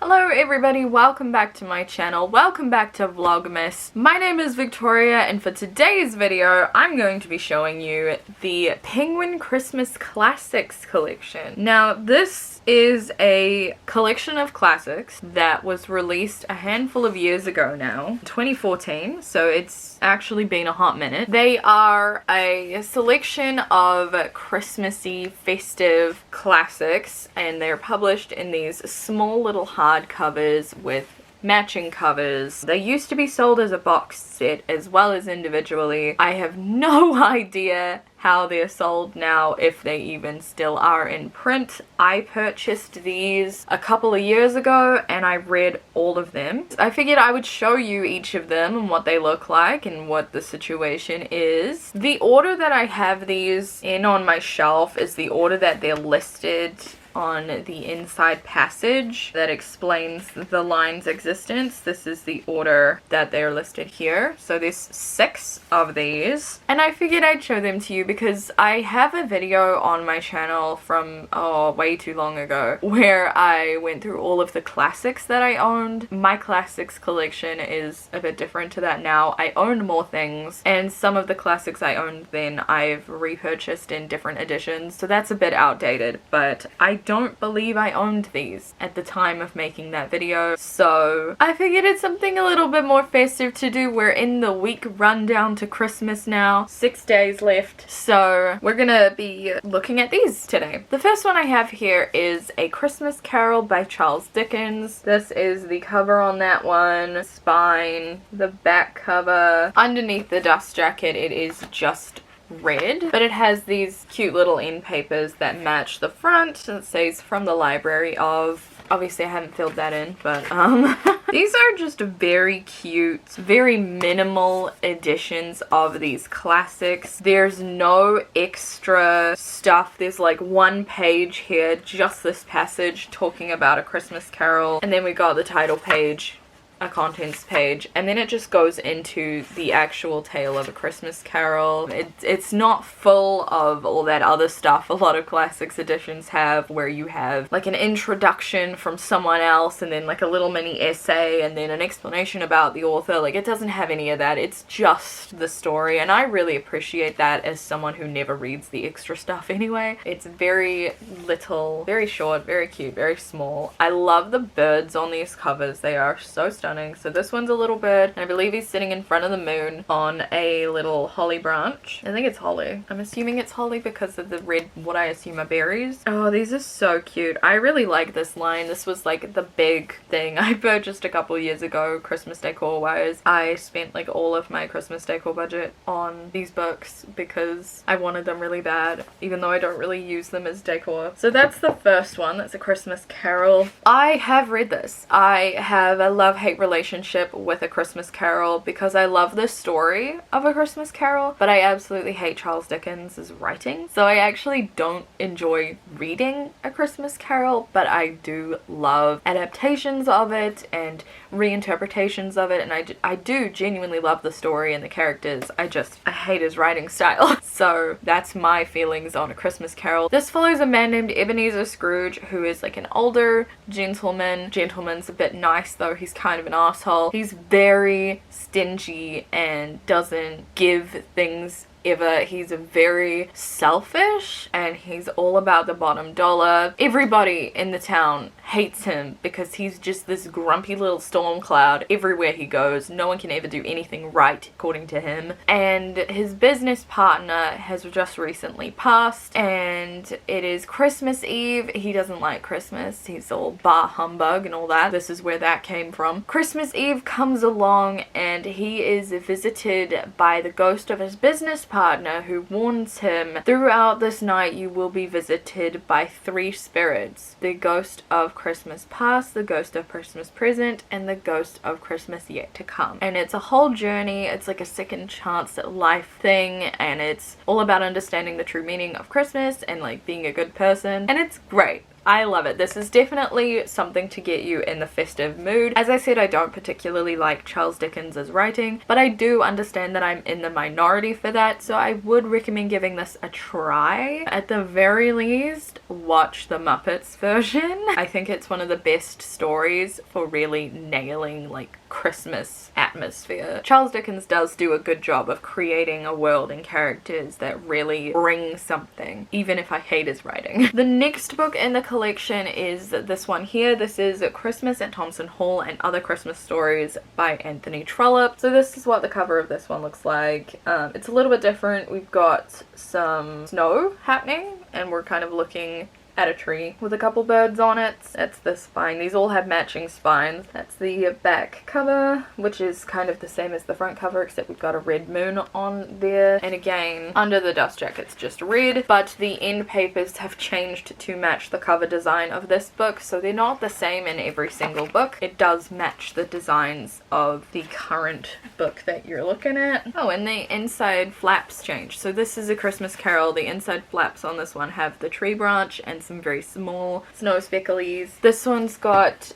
Hello everybody, welcome back to my channel, welcome back to Vlogmas. My name is Victoria and for today's video I'm going to be showing you the Penguin Christmas Classics collection. Now this is a collection of classics that was released a handful of years ago now, 2014, so it's actually been a hot minute. They are a selection of Christmassy festive classics and they're published in these small little hardcovers with matching covers. They used to be sold as a box set as well as individually. I have no idea how they're sold now, if they even still are in print. I purchased these a couple of years ago and I read all of them. I figured I would show you each of them and what they look like and what the situation is. The order that I have these in on my shelf is the order that they're listed on the inside passage that explains the line's existence. This is the order that they're listed here. So there's 6 of these and I figured I'd show them to you because I have a video on my channel from way too long ago where I went through all of the classics that I owned. My classics collection is a bit different to that now. I own more things and some of the classics I owned then I've repurchased in different editions, so that's a bit outdated, but I don't believe I owned these at the time of making that video, so I figured it's something a little bit more festive to do. We're in the week rundown to Christmas now, 6 days left, so we're gonna be looking at these today. The first one I have here is A Christmas Carol by Charles Dickens. This is the cover on that one, spine, the back cover. Underneath the dust jacket it is just red, but it has these cute little end papers that match the front. It says from the library of, obviously I haven't filled that in, but these are just very cute, very minimal editions of these classics. There's no extra stuff. There's like one page here, just this passage talking about A Christmas Carol, and then we got the title page, a contents page, and then it just goes into the actual tale of A Christmas Carol. It's not full of all that other stuff a lot of classics editions have, where you have like an introduction from someone else and then like a little mini essay and then an explanation about the author. Like, it doesn't have any of that. It's just the story, and I really appreciate that as someone who never reads the extra stuff anyway. It's very little, very short, very cute, very small. I love the birds on these covers. They are so stunning. So this one's a little bird, and I believe he's sitting in front of the moon on a little holly branch. I think it's holly. I'm assuming it's holly because of the red, what I assume are berries. Oh, these are so cute. I really like this line. This was like the big thing I purchased a couple years ago, Christmas decor wise. I spent like all of my Christmas decor budget on these books because I wanted them really bad, even though I don't really use them as decor. So that's the first one. That's A Christmas Carol. I have read this. I have a love-hate relationship with A Christmas Carol because I love the story of A Christmas Carol, but I absolutely hate Charles Dickens' writing. So I actually don't enjoy reading A Christmas Carol, but I do love adaptations of it and reinterpretations of it, and I do genuinely love the story and the characters. I hate his writing style. So that's my feelings on A Christmas Carol. This follows a man named Ebenezer Scrooge, who is like an older gentleman. Gentleman's a bit nice though. He's kind of an asshole. He's very stingy and doesn't give things ever. He's very selfish and he's all about the bottom dollar. Everybody in the town hates him because he's just this grumpy little storm cloud everywhere he goes. No one can ever do anything right according to him, and his business partner has just recently passed and it is Christmas Eve. He doesn't like Christmas. He's all bah humbug and all that. This is where that came from. Christmas Eve comes along and he is visited by the ghost of his business partner, who warns him, throughout this night you will be visited by 3 spirits: the ghost of Christmas past, the ghost of Christmas present, and the ghost of Christmas yet to come. And it's a whole journey. It's like a second chance at life thing, and it's all about understanding the true meaning of Christmas and like being a good person, and it's great. I love it. This is definitely something to get you in the festive mood. As I said, I don't particularly like Charles Dickens's writing, but I do understand that I'm in the minority for that, so I would recommend giving this a try. At the very least, watch the Muppets version. I think it's one of the best stories for really nailing like Christmas atmosphere. Charles Dickens does do a good job of creating a world and characters that really bring something, even if I hate his writing. The next book in the collection is this one here. This is Christmas at Thompson Hall and Other Christmas Stories by Anthony Trollope. So this is what the cover of this one looks like. It's a little bit different. We've got some snow happening and we're kind of looking at a tree with a couple birds on it. That's the spine. These all have matching spines. That's the back cover, which is kind of the same as the front cover, except we've got a red moon on there. And again, under the dust jacket's just red, but the end papers have changed to match the cover design of this book, so they're not the same in every single book. It does match the designs of the current book that you're looking at. Oh, and the inside flaps change. So this is A Christmas Carol. The inside flaps on this one have the tree branch and some very small snow specklies. This one's got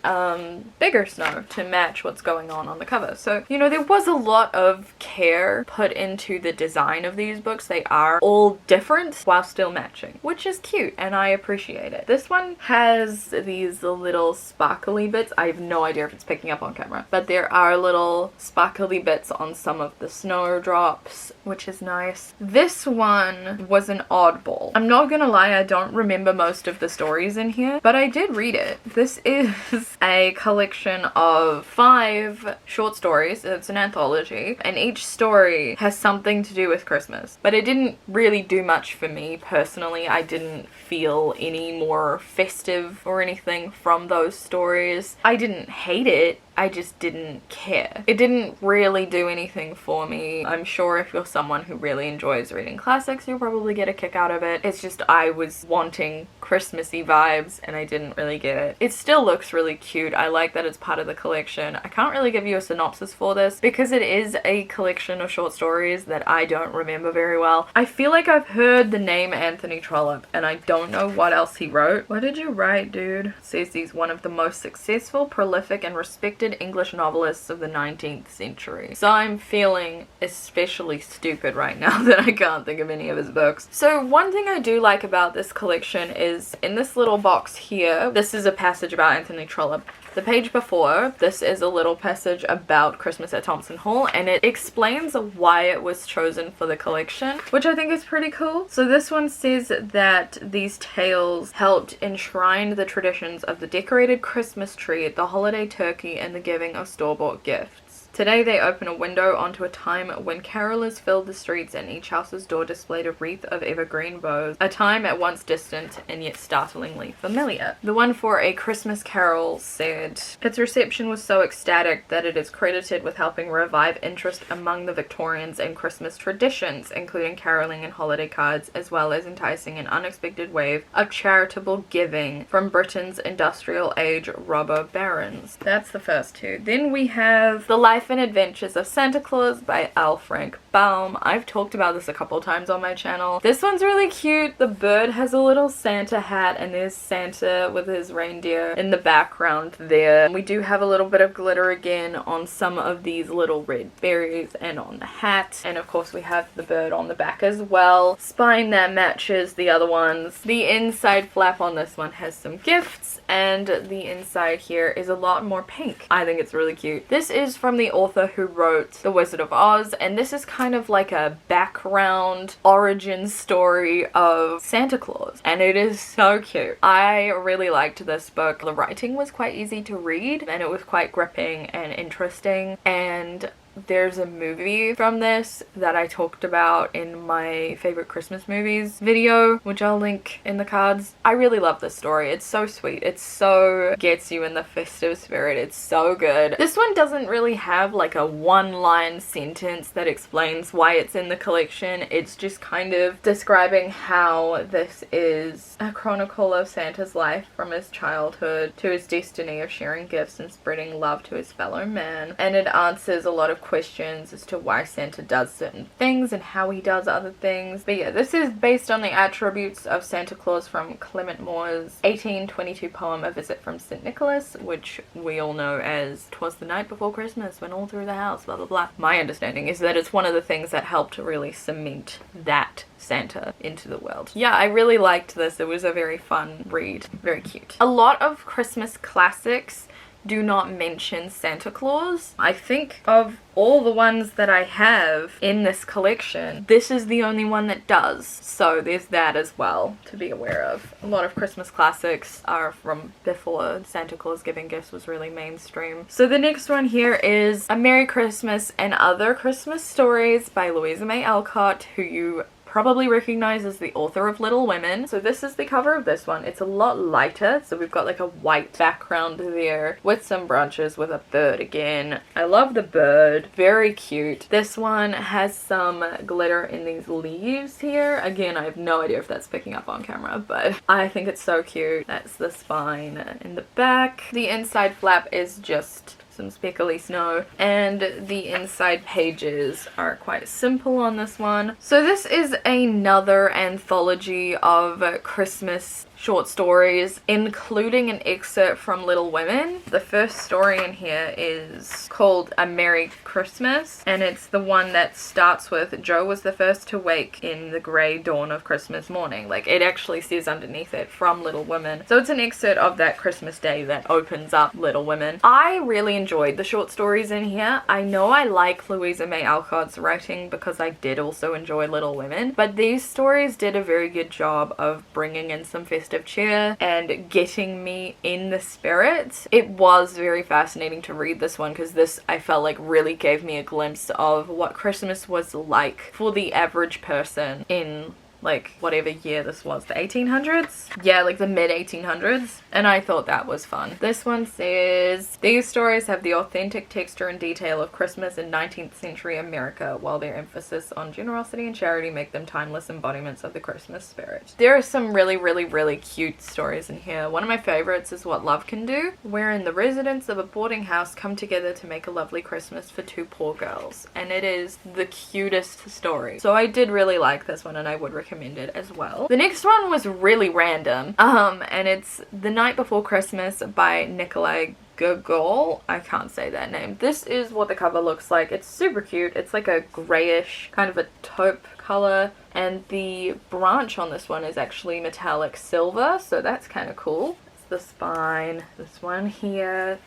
bigger snow to match what's going on the cover. So, you know, there was a lot of care put into the design of these books. They are all different while still matching, which is cute and I appreciate it. This one has these little sparkly bits. I have no idea if it's picking up on camera, but there are little sparkly bits on some of the snowdrops, which is nice. This one was an oddball. I'm not gonna lie, I don't remember most of the stories in here, but I did read it. This is a collection of 5 short stories. It's an anthology, and each story has something to do with Christmas, but it didn't really do much for me personally. I didn't feel any more festive or anything from those stories. I didn't hate it, I just didn't care. It didn't really do anything for me. I'm sure if you're someone who really enjoys reading classics, you'll probably get a kick out of it. It's just I was wanting Christmassy vibes and I didn't really get it. It still looks really cute. I like that it's part of the collection. I can't really give you a synopsis for this because it is a collection of short stories that I don't remember very well. I feel like I've heard the name Anthony Trollope and I don't know what else he wrote. What did you write, dude? It says he's one of the most successful, prolific, and respected English novelists of the 19th century. So I'm feeling especially stupid right now that I can't think of any of his books. So one thing I do like about this collection is in this little box here, this is a passage about Anthony Trollope. The page before, this is a little passage about Christmas at Thompson Hall, and it explains why it was chosen for the collection, which I think is pretty cool. So this one says that these tales helped enshrine the traditions of the decorated Christmas tree, the holiday turkey, and the giving of store-bought gifts. Today they open a window onto a time when carolers filled the streets and each house's door displayed a wreath of evergreen boughs, a time at once distant and yet startlingly familiar. The one for A Christmas Carol said, its reception was so ecstatic that it is credited with helping revive interest among the Victorians in Christmas traditions, including caroling and holiday cards, as well as enticing an unexpected wave of charitable giving from Britain's industrial age robber barons. That's the first two. Then we have The Life and Adventures of Santa Claus by L. Frank Baum. I've talked about this a couple times on my channel. This one's really cute. The bird has a little Santa hat and there's Santa with his reindeer in the background there. We do have a little bit of glitter again on some of these little red berries and on the hat. And of course we have the bird on the back as well. Spine that matches the other ones. The inside flap on this one has some gifts and the inside here is a lot more pink. I think it's really cute. This is from the author who wrote The Wizard of Oz, and this is kind of like a background origin story of Santa Claus, and it is so cute. I really liked this book. The writing was quite easy to read and it was quite gripping and interesting, and there's a movie from this that I talked about in my favorite Christmas movies video, which I'll link in the cards. I really love this story. It's so sweet. It so gets you in the festive spirit. It's so good. This one doesn't really have like a one-line sentence that explains why it's in the collection. It's just kind of describing how this is a chronicle of Santa's life from his childhood to his destiny of sharing gifts and spreading love to his fellow man. And it answers a lot of questions as to why Santa does certain things and how he does other things. But yeah, this is based on the attributes of Santa Claus from Clement Moore's 1822 poem A Visit from St. Nicholas, which we all know as "'Twas the night before Christmas when all through the house, blah blah blah." My understanding is that it's one of the things that helped to really cement that Santa into the world. Yeah, I really liked this. It was a very fun read. Very cute. A lot of Christmas classics do not mention Santa Claus. I think of all the ones that I have in this collection, this is the only one that does. So there's that as well to be aware of. A lot of Christmas classics are from before Santa Claus giving gifts was really mainstream. So the next one here is A Merry Christmas and Other Christmas Stories by Louisa May Alcott, who you probably recognize as the author of Little Women. So this is the cover of this one. It's a lot lighter, so we've got like a white background there with some branches with a bird again. I love the bird, very cute. This one has some glitter in these leaves here. Again, I have no idea if that's picking up on camera, but I think it's so cute. That's the spine in the back. The inside flap is just some speckly snow, and the inside pages are quite simple on this one. So this is another anthology of Christmas short stories, including an excerpt from Little Women. The first story in here is called A Merry Christmas, and it's the one that starts with "Joe was the first to wake in the grey dawn of Christmas morning." Like, it actually says underneath it, "From Little Women." So it's an excerpt of that Christmas day that opens up Little Women. I really enjoyed the short stories in here. I know I like Louisa May Alcott's writing because I did also enjoy Little Women, but these stories did a very good job of bringing in some festive cheer and getting me in the spirit. It was very fascinating to read this one because this, I felt like, really gave me a glimpse of what Christmas was like for the average person in like whatever year this was, the 1800s? Yeah, like the mid 1800s, and I thought that was fun. This one says, "These stories have the authentic texture and detail of Christmas in 19th century America, while their emphasis on generosity and charity make them timeless embodiments of the Christmas spirit." There are some really cute stories in here. One of my favorites is "What Love Can Do," wherein the residents of a boarding house come together to make a lovely Christmas for two poor girls, and it is the cutest story. So I did really like this one, and I would recommend it as well. The next one was really random, and it's The Night Before Christmas by Nikolai Gogol. I can't say that name. This is what the cover looks like. It's super cute. It's like a grayish, kind of a taupe color, and the branch on this one is actually metallic silver, so that's kind of cool. It's the spine. This one here.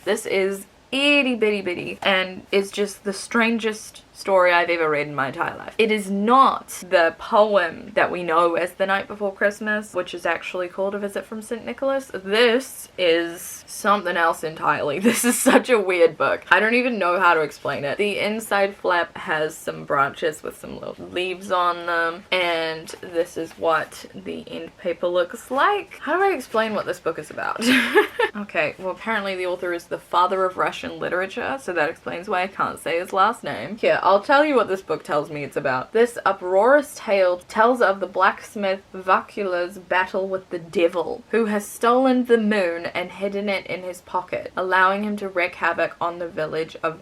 This is itty bitty bitty and is just the strangest story I've ever read in my entire life. It is not the poem that we know as The Night Before Christmas, which is actually called A Visit from St. Nicholas. This is something else entirely. This is such a weird book. I don't even know how to explain it. The inside flap has some branches with some little leaves on them, and this is what the end paper looks like. How do I explain what this book is about? Okay, well, apparently the author is the father of Russian literature, so that explains why I can't say his last name. Here, I'll tell you what this book tells me it's about. This uproarious tale tells of the blacksmith Vakula's battle with the devil, who has stolen the moon and hidden it in his pocket, allowing him to wreak havoc on the village of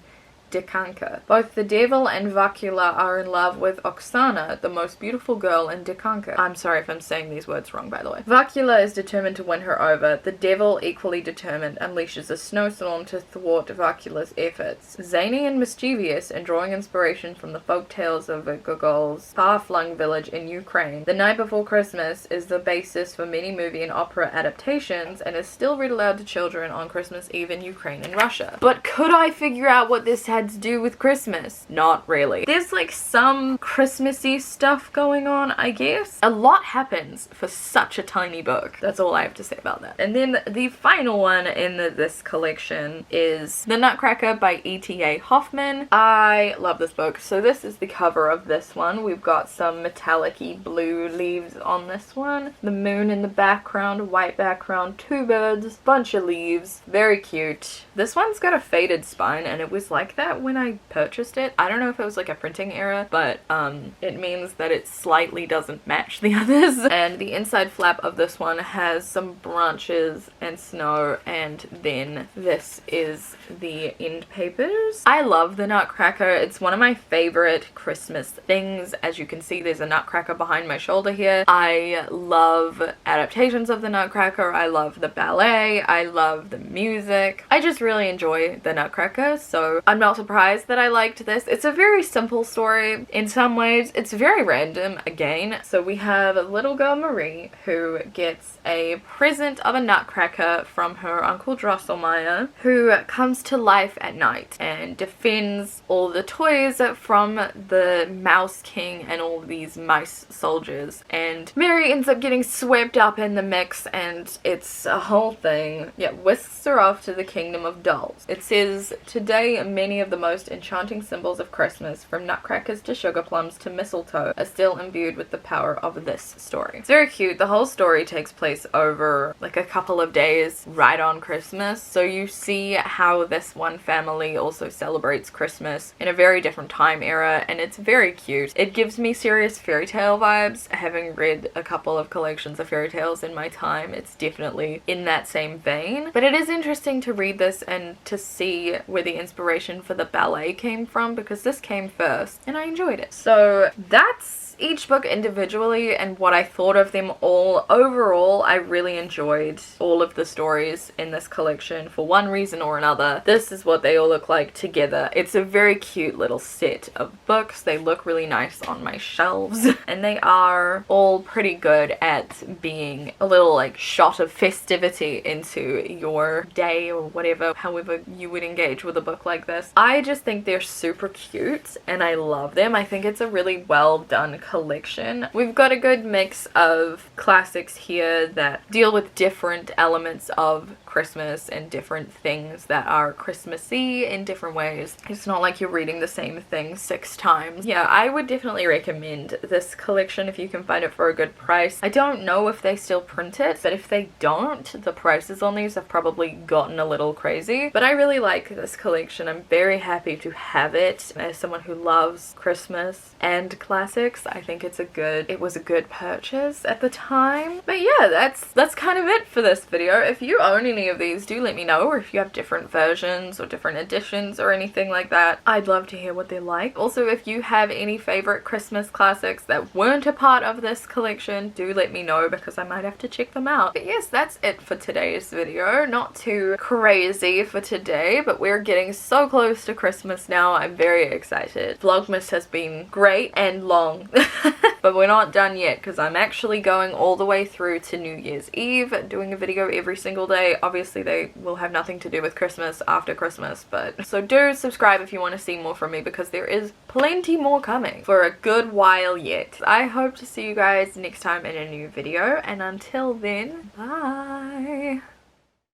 Dikanka. Both the devil and Vakula are in love with Oksana, the most beautiful girl in Dikanka. I'm sorry if I'm saying these words wrong, by the way. Vakula is determined to win her over. The devil, equally determined, unleashes a snowstorm to thwart Vakula's efforts. Zany and mischievous, and drawing inspiration from the folk tales of Gogol's far-flung village in Ukraine, The Night Before Christmas is the basis for many movie and opera adaptations and is still read aloud to children on Christmas Eve in Ukraine and Russia. But could I figure out what this had to do with Christmas? Not really. There's like some Christmassy stuff going on, I guess. A lot happens for such a tiny book. That's all I have to say about that. And then the final one in this collection is The Nutcracker by E.T.A. Hoffman. I love this book. So this is the cover of this one. We've got some metallic-y blue leaves on this one. The moon in the background, white background, two birds, bunch of leaves. Very cute. This one's got a faded spine, and it was like that that when I purchased it. I don't know if it was like a printing error, but it means that it slightly doesn't match the others. And the inside flap of this one has some branches and snow, and then this is the end papers. I love the Nutcracker. It's one of my favorite Christmas things. As you can see, there's a Nutcracker behind my shoulder here. I love adaptations of the Nutcracker. I love the ballet. I love the music. I just really enjoy the Nutcracker, so I'm not surprised that I liked this. It's a very simple story in some ways. It's very random again. So we have little girl Marie who gets a present of a Nutcracker from her Uncle Drosselmeyer, who comes to life at night and defends all the toys from the Mouse King and all these mice soldiers. And Mary ends up getting swept up in the mix, and it's a whole thing. Yeah, whisks her off to the kingdom of dolls. It says, today many of the most enchanting symbols of Christmas, from nutcrackers to sugar plums to mistletoe, are still imbued with the power of this story. It's very cute. The whole story takes place over like a couple of days right on Christmas, so you see how this one family also celebrates Christmas in a very different time era, and it's very cute. It gives me serious fairy tale vibes. Having read a couple of collections of fairy tales in my time, it's definitely in that same vein. But it is interesting to read this and to see where the inspiration for the ballet came from, because this came first and I enjoyed it. So that's each book individually and what I thought of them all. Overall, I really enjoyed all of the stories in this collection for one reason or another. This is what they all look like together. It's a very cute little set of books. They look really nice on my shelves and they are all pretty good at being a little like shot of festivity into your day or whatever, however you would engage with a book like this. I just think they're super cute and I love them. I think it's a really well done collection. We've got a good mix of classics here that deal with different elements of Christmas and different things that are Christmassy in different ways. It's not like you're reading the same thing 6 times. Yeah, I would definitely recommend this collection if you can find it for a good price. I don't know if they still print it, but if they don't, the prices on these have probably gotten a little crazy. But I really like this collection. I'm very happy to have it. As someone who loves Christmas and classics, I think it was a good purchase at the time. But yeah, that's kind of it for this video. If you own any of these, do let me know, or if you have different versions or different editions or anything like that. I'd love to hear what they're like. Also, if you have any favorite Christmas classics that weren't a part of this collection, do let me know because I might have to check them out. But yes, that's it for today's video. Not too crazy for today, but we're getting so close to Christmas now. I'm very excited. Vlogmas has been great and long. But we're not done yet because I'm actually going all the way through to New Year's Eve, doing a video every single day. Obviously they will have nothing to do with Christmas after Christmas, but so do subscribe if you want to see more from me because there is plenty more coming for a good while yet. I hope to see you guys next time in a new video, and until then, bye!